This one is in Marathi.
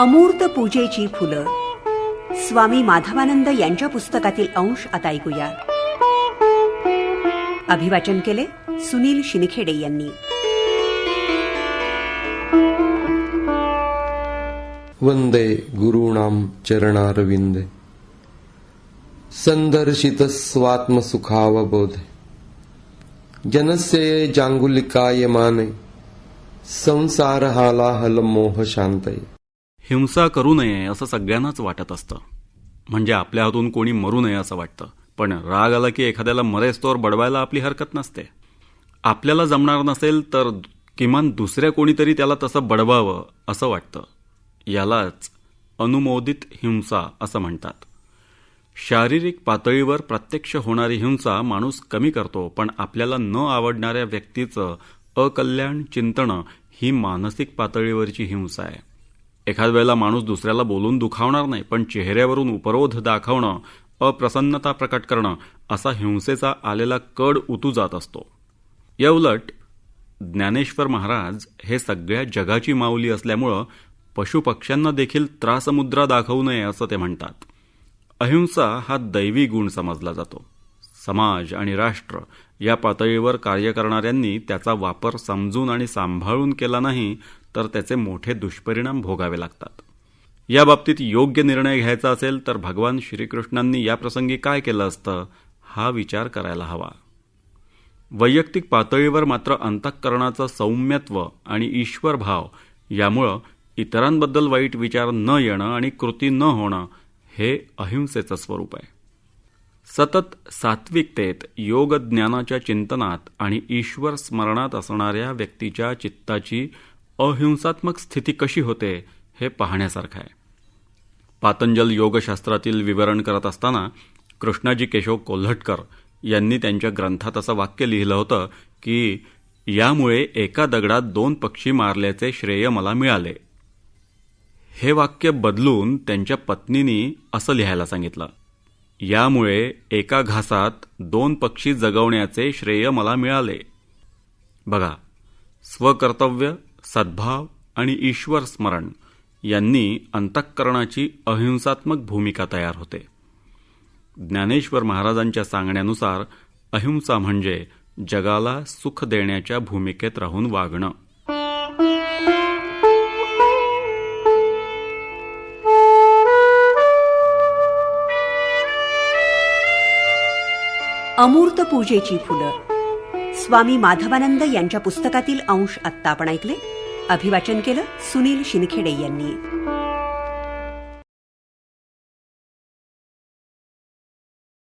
अमूर्त पूजेची फुलं, स्वामी माधवानंद यांच्या पुस्तकातील अंश आता ऐकूया. अभिवाचन केले सुनील शिनखेडे यांनी. वंदे गुरूणां चरणारविंदे संदर्शित स्वात्मसुखावबोधे जनस्य जांगुलिकाय माने संसार हालाहल मोह शांतये. हिंसा करू नये असं सगळ्यांनाच वाटत असतं, म्हणजे आपल्या हातून कोणी मरू नये असं वाटतं. पण राग आला की एखाद्याला मरेस्तोवर बडवायला आपली हरकत नसते. आपल्याला जमणार नसेल तर किमान दुसऱ्या कोणीतरी त्याला तसं बडवावं असं वाटतं. यालाच अनुमोदित हिंसा असं म्हणतात. शारीरिक पातळीवर प्रत्यक्ष होणारी हिंसा माणूस कमी करतो, पण आपल्याला न आवडणाऱ्या व्यक्तीचं अकल्याण चिंतणं ही मानसिक पातळीवरची हिंसा आहे. एखाद वेळेला माणूस दुसऱ्याला बोलून दुखावणार नाही, पण चेहऱ्यावरून उपरोध दाखवणं, अप्रसन्नता प्रकट करणं असा हिंसेचा आलेला कड उतू जात असतो. याउलट ज्ञानेश्वर महाराज हे सगळ्या जगाची माऊली असल्यामुळं पशुपक्ष्यांना देखील त्रासमुद्रा दाखवू नये असं ते म्हणतात. अहिंसा हा दैवी गुण समजला जातो. समाज आणि राष्ट्र या पातळीवर कार्य करणाऱ्यांनी त्याचा वापर समजून आणि सांभाळून केला नाही तर त्याचे मोठे दुष्परिणाम भोगावे लागतात. या बाबतीत योग्य निर्णय घ्यायचा असेल तर भगवान श्रीकृष्णांनी या प्रसंगी काय केलं असतं हा विचार करायला हवा. वैयक्तिक पातळीवर मात्र अंतःकरणाचं सौम्यत्व आणि ईश्वर भाव यामुळं इतरांबद्दल वाईट विचार न येणं आणि कृती न होणं हे अहिंसेचं स्वरूप आहे. सतत सात्विकतेत, योग ज्ञानाच्या चिंतनात आणि ईश्वर स्मरणात असणाऱ्या व्यक्तीच्या चित्ताची अहिंसात्मक स्थिती कशी होते हे पाहण्यासारखं आहे. पातंजल योगशास्त्रातील विवरण करत असताना कृष्णाजी केशव कोल्हटकर यांनी त्यांच्या ग्रंथात असं वाक्य लिहिलं होतं की यामुळे एका दगडात 2 पक्षी मारल्याचे श्रेय मला मिळाले. हे वाक्य बदलून त्यांच्या पत्नींनी असं लिहायला सांगितलं, यामुळे एका घासात 2 पक्षी जगवण्याचे श्रेय मला मिळाले. बघा, स्वकर्तव्य, सद्भाव आणि ईश्वर स्मरण यांनी अंतःकरणाची अहिंसात्मक भूमिका तयार होते. ज्ञानेश्वर महाराजांच्या सांगण्यानुसार अहिंसा म्हणजे जगाला सुख देण्याच्या भूमिकेत राहून वागणं. अमूर्त पूजेची फुलं, स्वामी माधवानंद यांच्या पुस्तकातील अंश आत्ता आपण ऐकले. अभिवाचन केलं सुनील शिनखेडे यांनी.